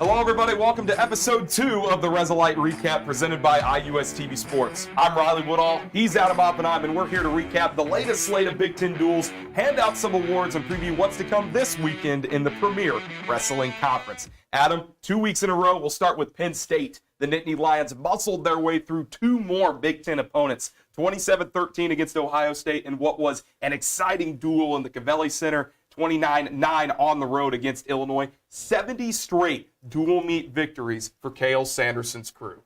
Hello, everybody. Welcome to episode 2 of the Resilite Recap presented by IUSTV Sports. I'm Riley Woodall. He's Adam Oppenheim, and we're here to recap the latest slate of Big Ten duels, hand out some awards, and preview what's to come this weekend in the Premier Wrestling Conference. Adam, 2 weeks in a row, we'll start with Penn State. The Nittany Lions muscled their way through 2 more Big Ten opponents, 27-13 against Ohio State in what was an exciting duel in the Covelli Center, 29-9 on the road against Illinois. 70 straight dual meet victories for Cael Sanderson's crew.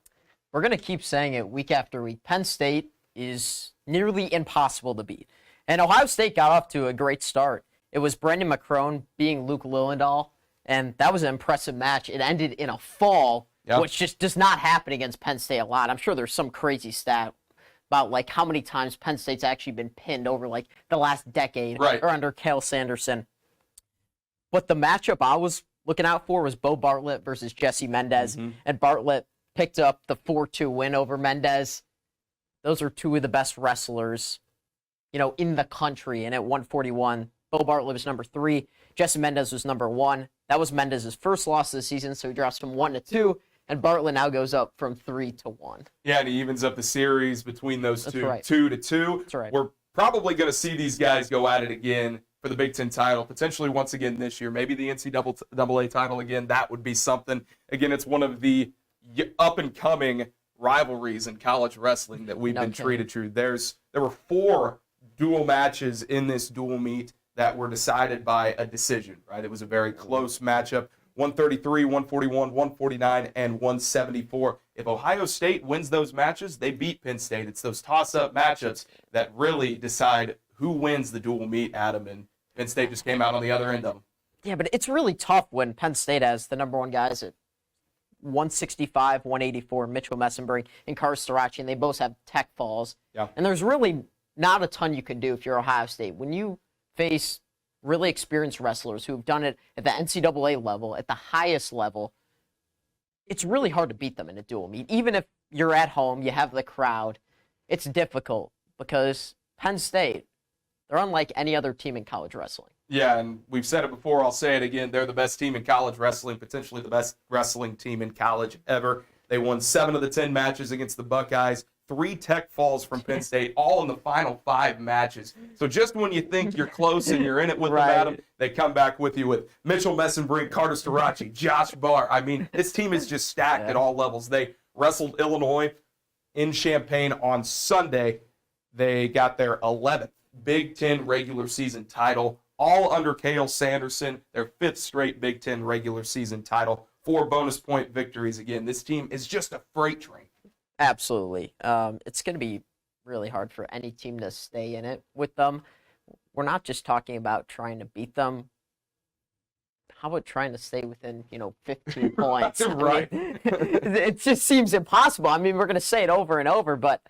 We're going to keep saying it week after week. Penn State is nearly impossible to beat. And Ohio State got off to a great start. It was Brendan McCrone being Luke Lillendahl, and that was an impressive match. It ended in a fall, which just does not happen against Penn State a lot. I'm sure there's some crazy stat about like how many times Penn State's actually been pinned over like the last decade or under Cael Sanderson. But the matchup I was looking out for was Bo Bartlett versus Jesse Mendez, and Bartlett picked up the 4-2 win over Mendez. Those are 2 of the best wrestlers, in the country. And at 141, Bo Bartlett was number 3, Jesse Mendez was number 1. That was Mendez's first loss of the season, so he drops from 1-2. And Bartlett now goes up from 3-1. Yeah, and he evens up the series between those two, 2-2. That's right. We're probably going to see these guys go at it again for the Big Ten title, potentially once again this year. Maybe the NCAA title again. That would be something. Again, it's one of the up-and-coming rivalries in college wrestling that we've been treated to. There were 4 dual matches in this dual meet that were decided by a decision, right? It was a very close matchup. 133, 141, 149, and 174. If Ohio State wins those matches, they beat Penn State. It's those toss-up matchups that really decide who wins the dual meet, Adam, and Penn State just came out on the other end of them. Yeah, but it's really tough when Penn State has the number 1 guys at 165, 184, Mitchell Messenbury and Carter Starachi, and they both have tech falls. Yeah. And there's really not a ton you can do if you're Ohio State. When you face really experienced wrestlers who have done it at the NCAA level, at the highest level, it's really hard to beat them in a dual meet. Even if you're at home, you have the crowd, it's difficult because Penn State, they're unlike any other team in college wrestling. Yeah, and we've said it before, I'll say it again, they're the best team in college wrestling, potentially the best wrestling team in college ever. They won 7 of the 10 matches against the Buckeyes. 3 tech falls from Penn State, all in the final 5 matches. So just when you think you're close and you're in it with them, Adam, they come back with you with Mitchell Messenbrink, Carter Starachi, Josh Barr. I mean, this team is just stacked at all levels. They wrestled Illinois in Champaign on Sunday. They got their 11th Big Ten regular season title, all under Cael Sanderson, their 5th straight Big Ten regular season title. 4 bonus point victories. Again, this team is just a freight train. Absolutely. It's going to be really hard for any team to stay in it with them. We're not just talking about trying to beat them. How about trying to stay within, 15 points? Right. It just seems impossible. I mean, we're going to say it over and over, but,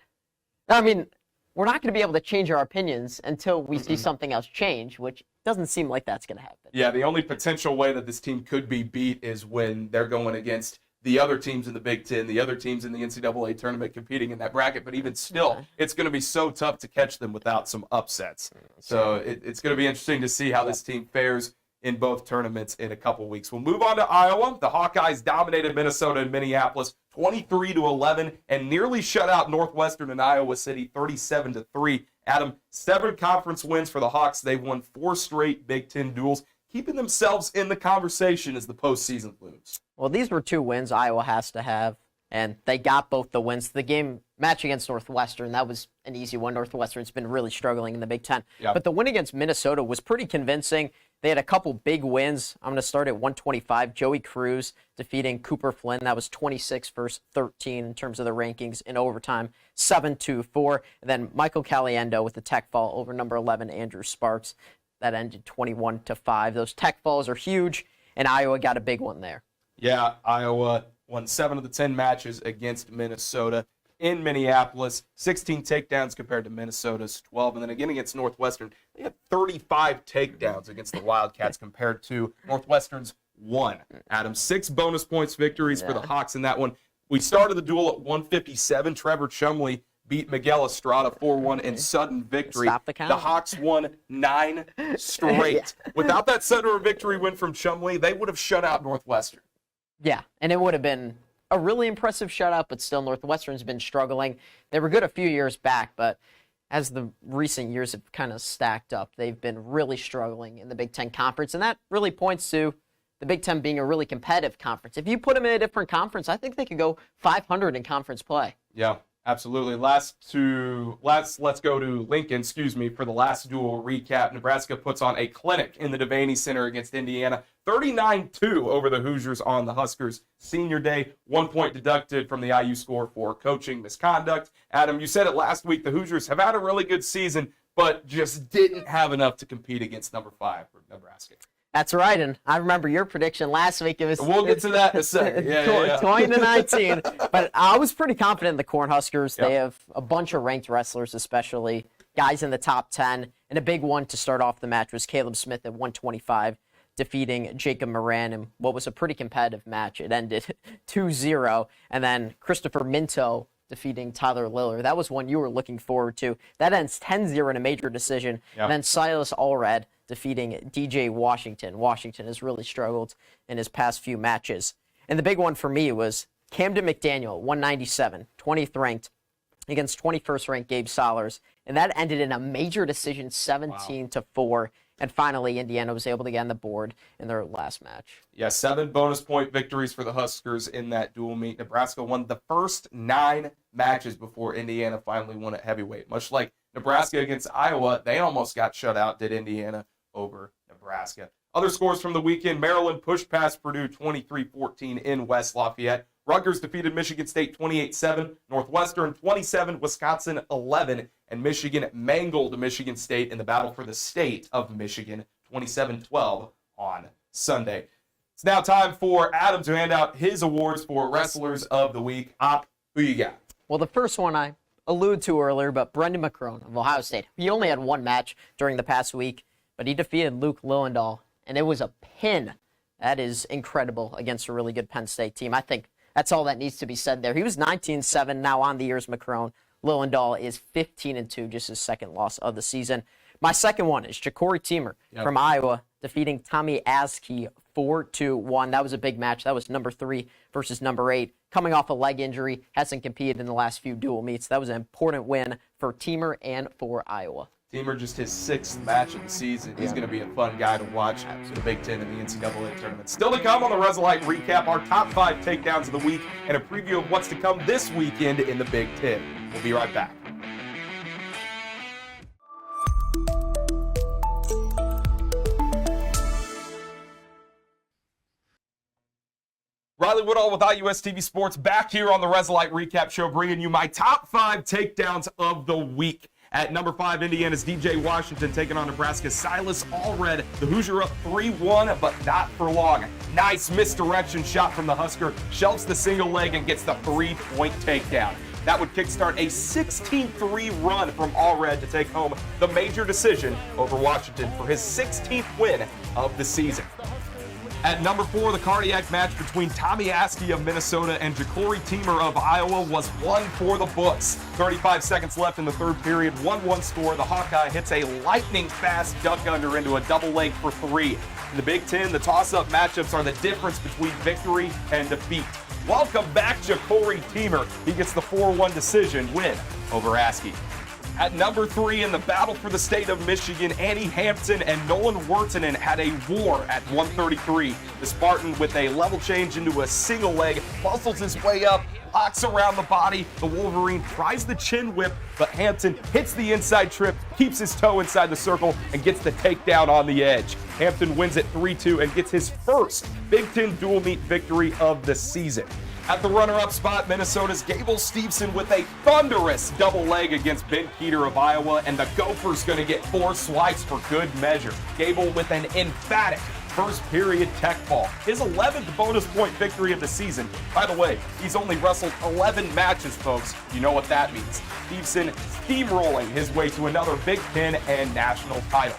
we're not going to be able to change our opinions until we see something else change, which doesn't seem like that's going to happen. Yeah, the only potential way that this team could be beat is when they're going against the other teams in the Big Ten, the other teams in the NCAA tournament competing in that bracket. But even still, it's going to be so tough to catch them without some upsets. So it's going to be interesting to see how this team fares in both tournaments in a couple weeks. We'll move on to Iowa. The Hawkeyes dominated Minnesota and Minneapolis 23-11 and nearly shut out Northwestern and Iowa City 37-3. Adam, 7 conference wins for the Hawks. They've won 4 straight Big Ten duels, keeping themselves in the conversation as the postseason looms. Well, these were 2 wins Iowa has to have, and they got both the wins. The match against Northwestern, that was an easy one. Northwestern's been really struggling in the Big Ten. Yep. But the win against Minnesota was pretty convincing. They had a couple big wins. I'm going to start at 125. Joey Cruz defeating Cooper Flynn. That was 26 versus 13 in terms of the rankings in overtime, 7-4. And then Michael Caliendo with the tech fall over number 11, Andrew Sparks. That ended 21-5. Those tech falls are huge, and Iowa got a big one there. Yeah, Iowa won 7 of the 10 matches against Minnesota in Minneapolis. 16 takedowns compared to Minnesota's 12. And then again against Northwestern, they had 35 takedowns against the Wildcats compared to Northwestern's 1. Adam, 6 bonus points victories for the Hawks in that one. We started the duel at 157. Trevor Chumley beat Miguel Estrada 4-1 in sudden victory. Stop the count. The Hawks won 9 straight. Without that sudden victory win from Chumley, they would have shut out Northwestern. Yeah, and it would have been a really impressive shutout, but still Northwestern's been struggling. They were good a few years back, but as the recent years have kind of stacked up, they've been really struggling in the Big Ten Conference, and that really points to the Big Ten being a really competitive conference. If you put them in a different conference, I think they could go 500 in conference play. Yeah, absolutely. Let's go to Lincoln, for the last duel recap. Nebraska puts on a clinic in the Devaney Center against Indiana. 39-2 over the Hoosiers on the Huskers' senior day. 1 point deducted from the IU score for coaching misconduct. Adam, you said it last week. The Hoosiers have had a really good season, but just didn't have enough to compete against number 5 for Nebraska. That's right, and I remember your prediction last week. We'll get to that in a second. 20-19, but I was pretty confident in the Cornhuskers. Yep. They have a bunch of ranked wrestlers, especially guys in the top 10, and a big one to start off the match was Caleb Smith at 125, defeating Jacob Moran in what was a pretty competitive match. It ended 2-0, and then Christopher Minto defeating Tyler Liller. That was one you were looking forward to. That ends 10-0 in a major decision, Yep. and then Silas Allred defeating DJ Washington. Washington has really struggled in his past few matches. And the big one for me was Camden McDaniel, 197, 20th ranked, against 21st ranked Gabe Solers. And that ended in a major decision, 17-4. And finally, Indiana was able to get on the board in their last match. Yeah, 7 bonus point victories for the Huskers in that dual meet. Nebraska won the first 9 matches before Indiana finally won at heavyweight. Much like Nebraska against Iowa, they almost got shut out, did Indiana over Nebraska. Other scores from the weekend: Maryland pushed past Purdue 23-14 in West Lafayette. Rutgers defeated Michigan State 28-7. Northwestern 27, Wisconsin 11. And Michigan mangled Michigan State in the battle for the state of Michigan 27-12 on Sunday. It's now time for Adam to hand out his awards for Wrestlers of the Week. Op, who you got? Well, the first one I alluded to earlier, but Brendan McCrone of Ohio State. He only had one match during the past week, but he defeated Luke Lillendahl, and it was a pin. That is incredible against a really good Penn State team. I think that's all that needs to be said there. He was 19-7 now on the year's McCrone. Lillendahl is 15-2, just his second loss of the season. My second one is Ja'Cory Teamer from Iowa, defeating Tommy Askey 4-1. That was a big match. That was number 3 versus number 8. Coming off a leg injury, hasn't competed in the last few dual meets. That was an important win for Teamer and for Iowa. Teamer, just his 6th match of the season. He's going to be a fun guy to watch in the Big Ten and the NCAA tournament. Still to come on the Resilite recap, our top 5 takedowns of the week and a preview of what's to come this weekend in the Big Ten. We'll be right back. Riley Woodall with IUSTV Sports back here on the Resilite recap show, bringing you my top 5 takedowns of the week. At number 5, Indiana's DJ Washington taking on Nebraska's Silas Allred. The Hoosier up 3-1, but not for long. Nice misdirection shot from the Husker. Shelves the single leg and gets the 3-point takedown. That would kickstart a 16-3 run from Allred to take home the major decision over Washington for his 16th win of the season. At number 4, the cardiac match between Tommy Askey of Minnesota and Ja'Cory Teamer of Iowa was one for the books. 35 seconds left in the third period, 1-1 score. The Hawkeye hits a lightning-fast duck under into a double leg for 3. In the Big Ten, the toss-up matchups are the difference between victory and defeat. Welcome back, Ja'Cory Teamer. He gets the 4-1 decision win over Askey. At number 3 in the battle for the state of Michigan, Annie Hampton and Nolan Wirtanen had a war at 133. The Spartan, with a level change into a single leg, muscles his way up, locks around the body. The Wolverine tries the chin whip, but Hampton hits the inside trip, keeps his toe inside the circle, and gets the takedown on the edge. Hampton wins at 3-2 and gets his first Big Ten dual meet victory of the season. At the runner-up spot, Minnesota's Gable Steveson with a thunderous double leg against Ben Keeter of Iowa, and the Gophers going to get 4 swipes for good measure. Gable with an emphatic first-period tech fall. His 11th bonus point victory of the season. By the way, he's only wrestled 11 matches, folks. You know what that means. Steveson steamrolling his way to another Big Ten and national title.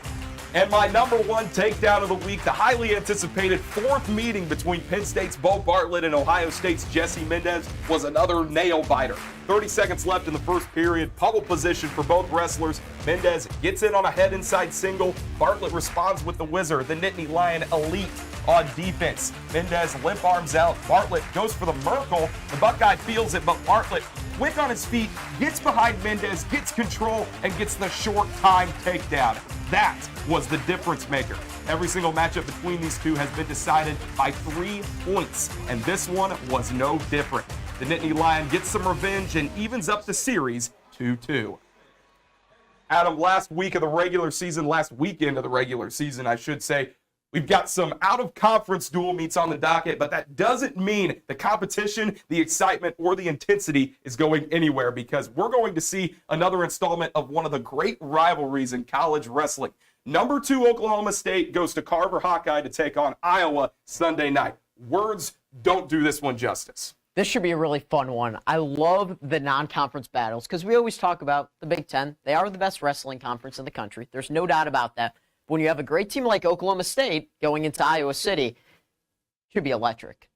And my number one takedown of the week, the highly anticipated fourth meeting between Penn State's Bo Bartlett and Ohio State's Jesse Mendez was another nail-biter. 30 seconds left in the first period, pummel position for both wrestlers. Mendez gets in on a head inside single. Bartlett responds with the whizzer, the Nittany Lion elite on defense. Mendez limp arms out. Bartlett goes for the Merkle. The Buckeye feels it, but Bartlett, quick on his feet, gets behind Mendez, gets control, and gets the short time takedown. That was the difference maker. Every single matchup between these two has been decided by 3 points, and this one was no different. The Nittany Lion gets some revenge and evens up the series 2-2. Adam, last weekend of the regular season, I should say, we've got some out-of-conference dual meets on the docket, but that doesn't mean the competition, the excitement, or the intensity is going anywhere, because we're going to see another installment of one of the great rivalries in college wrestling. Number 2 Oklahoma State goes to Carver Hawkeye to take on Iowa Sunday night. Words don't do this one justice. This should be a really fun one. I love the non-conference battles because we always talk about the Big Ten. They are the best wrestling conference in the country. There's no doubt about that. When you have a great team like Oklahoma State going into Iowa City, it should be electric.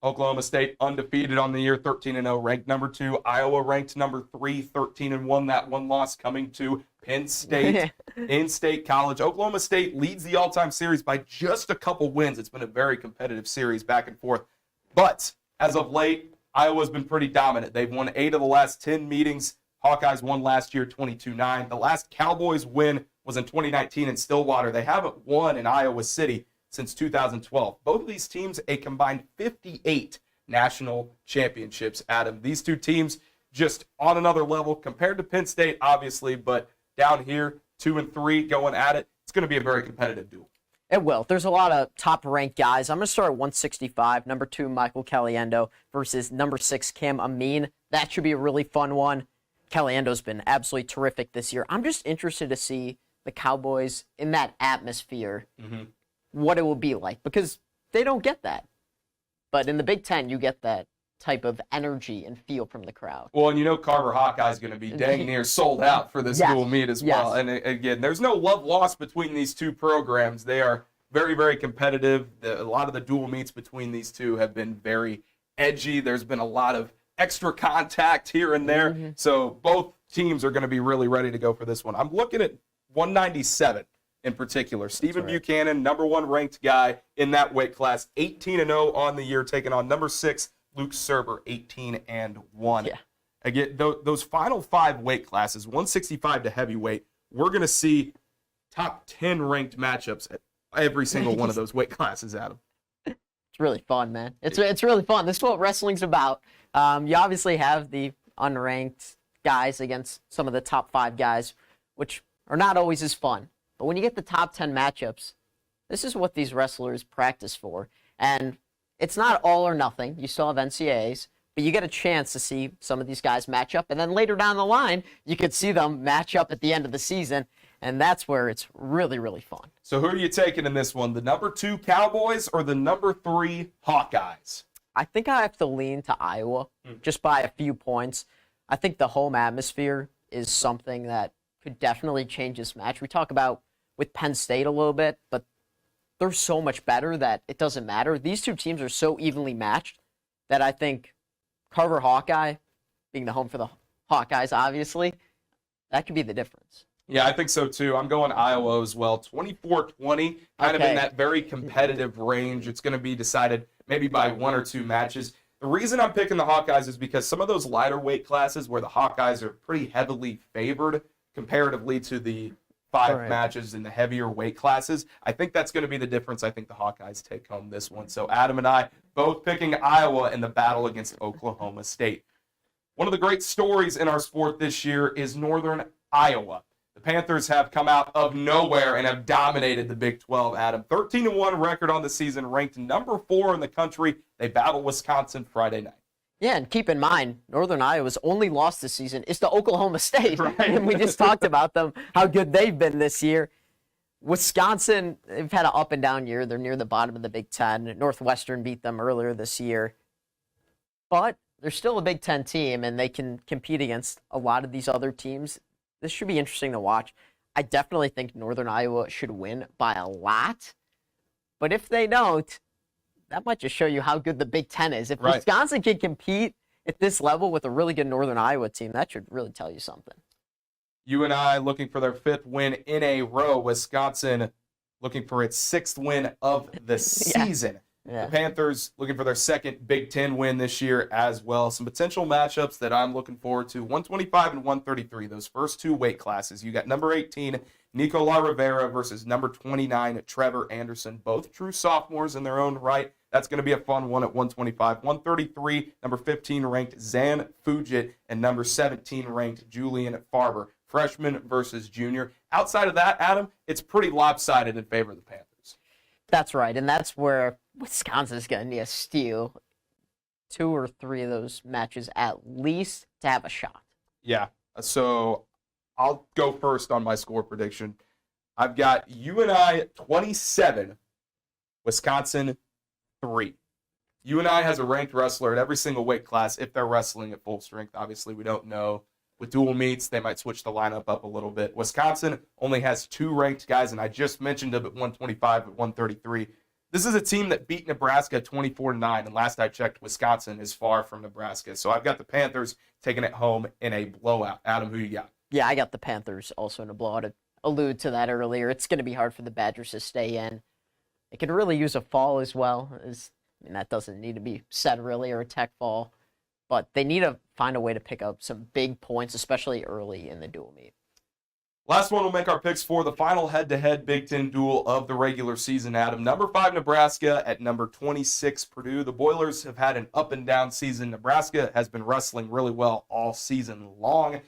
Oklahoma State undefeated on the year, 13-0, ranked number 2. Iowa ranked number 3, 13-1. That one loss coming to Penn State in State College. Oklahoma State leads the all-time series by just a couple wins. It's been a very competitive series back and forth. But as of late, Iowa's been pretty dominant. They've won 8 of the last 10 meetings. Hawkeyes won last year, 22-9. The last Cowboys win was in 2019 in Stillwater. They haven't won in Iowa City since 2012. Both of these teams a combined 58 national championships, Adam. These two teams just on another level compared to Penn State, obviously, but down here, 2 and 3 going at it. It's going to be a very competitive duel. It will. There's a lot of top-ranked guys. I'm going to start at 165. Number 2, Michael Caliendo versus number 6, Cam Amin. That should be a really fun one. Caliendo's been absolutely terrific this year. I'm just interested to see the Cowboys in that atmosphere, what it will be like, because they don't get that. But in the Big Ten, you get that type of energy and feel from the crowd. Well, and you know Carver Hawkeye is going to be dang near sold out for this dual meet as well. And again, there's no love lost between these two programs. They are very, very competitive. A lot of the dual meets between these two have been very edgy. There's been a lot of extra contact here and there. So both teams are going to be really ready to go for this one. I'm looking at 197 in particular. Stephen Buchanan, number 1 ranked guy in that weight class, 18-0 on the year, taking on number 6, Luke Serber, 18-1. Yeah. Again, those final 5 weight classes, 165 to heavyweight, we're going to see top 10 ranked matchups at every single one of those weight classes, Adam. It's really fun, man. It's really fun. This is what wrestling's about. You obviously have the unranked guys against some of the top 5 guys, which are not always as fun. But when you get the top 10 matchups, this is what these wrestlers practice for. And it's not all or nothing. You still have NCAAs, but you get a chance to see some of these guys match up. And then later down the line, you could see them match up at the end of the season. And that's where it's really, really fun. So who are you taking in this one? The number 2 Cowboys or the number 3 Hawkeyes? I think I have to lean to Iowa just by a few points. I think the home atmosphere is something that could definitely change this match. We talk about with Penn State a little bit, but they're so much better that it doesn't matter. These two teams are so evenly matched that I think Carver Hawkeye, being the home for the Hawkeyes, obviously, that could be the difference. Yeah, I think so too. I'm going Iowa as well. 24-20, kind of in that very competitive range. It's going to be decided maybe by 1 or 2 matches. The reason I'm picking the Hawkeyes is because some of those lighter weight classes where the Hawkeyes are pretty heavily favored comparatively to the 5 matches in the heavier weight classes, I think that's going to be the difference. I think the Hawkeyes take home this one. So Adam and I both picking Iowa in the battle against Oklahoma State. One of the great stories in our sport this year is Northern Iowa. The Panthers have come out of nowhere and have dominated the Big 12, Adam. 13-1 record on the season, ranked number 4 in the country. They battle Wisconsin Friday night. Yeah, and keep in mind, Northern Iowa's only loss this season is to Oklahoma State. And we just talked about them, how good they've been this year. Wisconsin, they've had an up-and-down year. They're near the bottom of the Big Ten. Northwestern beat them earlier this year. But they're still a Big Ten team, and they can compete against a lot of these other teams. This should be interesting to watch. I definitely think Northern Iowa should win by a lot. But if they don't, that might just show you how good the Big Ten is. If Right. Wisconsin can compete at this level with a really good Northern Iowa team, that should really tell you something. UNI looking for their 5th win in a row. Wisconsin looking for its 6th win of the season. Yeah. The Panthers looking for their 2nd Big Ten win this year as well. Some potential matchups that I'm looking forward to. 125 and 133, those first 2 weight classes. You got number 18, Nicola Rivera versus number 29, Trevor Anderson. Both true sophomores in their own right. That's going to be a fun one at 125. 133, number 15 ranked Zan Fugit and number 17 ranked Julian Farber. Freshman versus junior. Outside of that, Adam, it's pretty lopsided in favor of the Panthers. That's right, and that's where Wisconsin's going to need to steal 2 or 3 of those matches at least to have a shot. Yeah, so I'll go first on my score prediction. I've got UNI 27, Wisconsin 3. UNI has a ranked wrestler at every single weight class if they're wrestling at full strength. Obviously, we don't know. With dual meets, they might switch the lineup up a little bit. Wisconsin only has 2 ranked guys, and I just mentioned them at 125, at 133. This is a team that beat Nebraska 24-9, and last I checked, Wisconsin is far from Nebraska. So I've got the Panthers taking it home in a blowout. Adam, who you got? Yeah, I got the Panthers also in a blowout. I alluded to that earlier. It's going to be hard for the Badgers to stay in. They could really use a fall as well. That doesn't need to be said really, or a tech fall. But they need to find a way to pick up some big points, especially early in the dual meet. Last one will make our picks for the final head-to-head Big Ten duel of the regular season, Adam. Number 5, Nebraska at number 26, Purdue. The Boilers have had an up-and-down season. Nebraska has been wrestling really well all season long.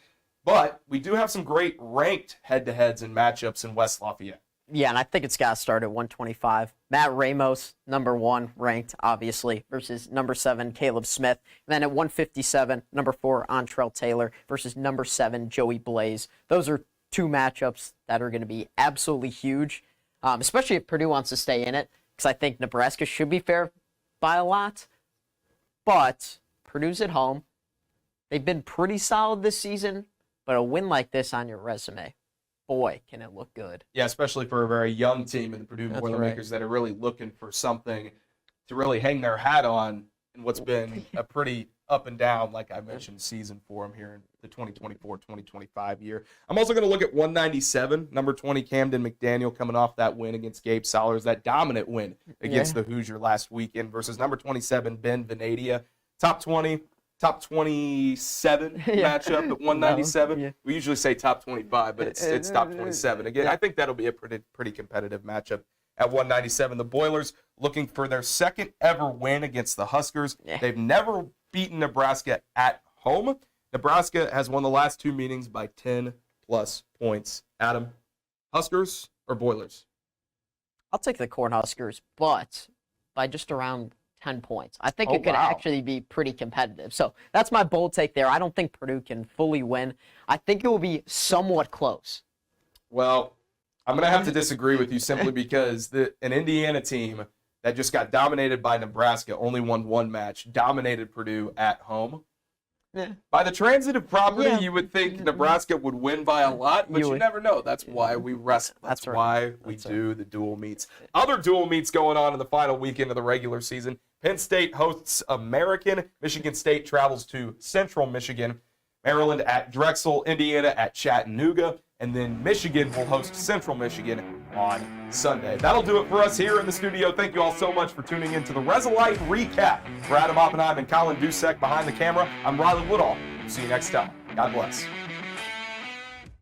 But we do have some great ranked head-to-heads and matchups in West Lafayette. Yeah, and I think it's got to start at 125. Matt Ramos, number 1 ranked, obviously, versus number 7, Caleb Smith. And then at 157, number 4, Antrell Taylor versus number 7, Joey Blaze. Those are 2 matchups that are going to be absolutely huge, especially if Purdue wants to stay in it, because I think Nebraska should be fair by a lot. But Purdue's at home. They've been pretty solid this season, but a win like this on your resume, boy, can it look good. Yeah, especially for a very young team in the Purdue That's Boilermakers that are really looking for something to really hang their hat on in what's been a pretty up and down, like I mentioned, season for them here in the 2024-2025 year. I'm also going to look at 197, number 20, Camden McDaniel, coming off that win against Gabe Sollers, that dominant win against the Hoosier last weekend, versus number 27, Ben Venadia. Top 27 matchup at 197. Yeah. We usually say top 25, but it's top 27. Again, I think that'll be a pretty competitive matchup at 197. The Boilers looking for their 2nd ever win against the Huskers. Yeah. They've never beaten Nebraska at home. Nebraska has won the last 2 meetings by 10-plus points. Adam, Huskers or Boilers? I'll take the Cornhuskers, but by just around 10 points. I think it could actually be pretty competitive. So that's my bold take there. I don't think Purdue can fully win. I think it will be somewhat close. Well, I'm going to have to disagree with you simply because an Indiana team that just got dominated by Nebraska, only won 1 match, dominated Purdue at home. Yeah. By the transitive property, you would think Nebraska would win by a lot, but you never know. That's why we wrestle. That's why we do the dual meets. Other dual meets going on in the final weekend of the regular season. Penn State hosts American. Michigan State travels to Central Michigan. Maryland at Drexel. Indiana at Chattanooga. And then Michigan will host Central Michigan on Sunday. That'll do it for us here in the studio. Thank you all so much for tuning in to the Resilite Recap. For Adam Oppenheim and Colin Dusek behind the camera, I'm Riley Woodall. See you next time. God bless.